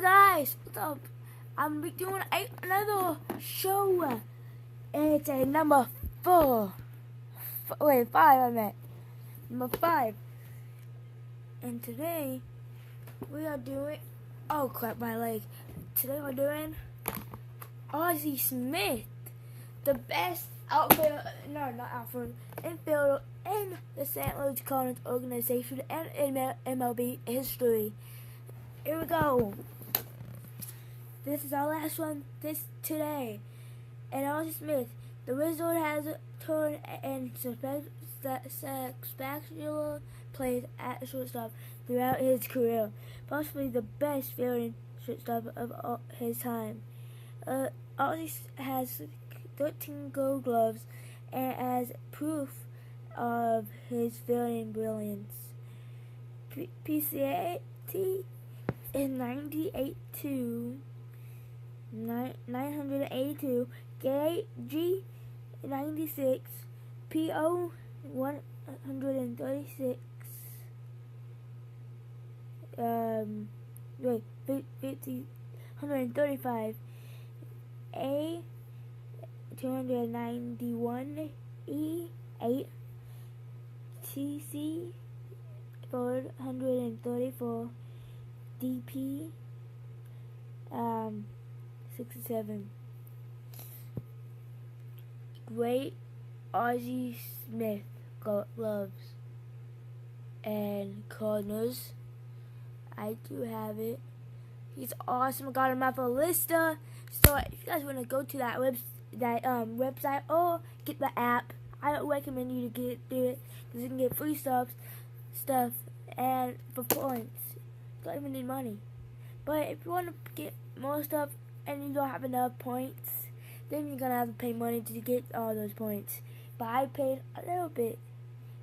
Guys, what's up? I'm doing another show. It's a number 4. Wait, 5 I meant. Number 5. And today, we are doing... Oh crap, my leg. Today we're doing Ozzie Smith. The best infielder in the St. Louis Cardinals organization and in MLB history. Here we go. This is our last one today. And Ozzie Smith, the Wizard has turned and spectacular plays at shortstop throughout his career, possibly the best fielding shortstop of his time. Ozzie has 13 Gold Gloves and as proof of his fielding brilliance. PCAT in 982, G 96, PO 136, 135, A 291, E 8, TC 434, DP 67. Great Ozzie Smith gloves and Cardinals. I do have it. He's awesome. I got him off a Lista. So if you guys want to go to that website or get the app, I don't recommend you to do it because you can get free stuff and for points. You don't even need money. But if you want to get more stuff and you don't have enough points, then you're gonna have to pay money to get all those points. But I paid a little bit.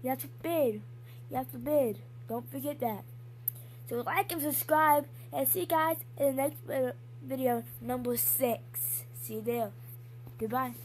You have to bid. Don't forget that. So like and subscribe, and see you guys in the next video, number 6. See you there. Goodbye.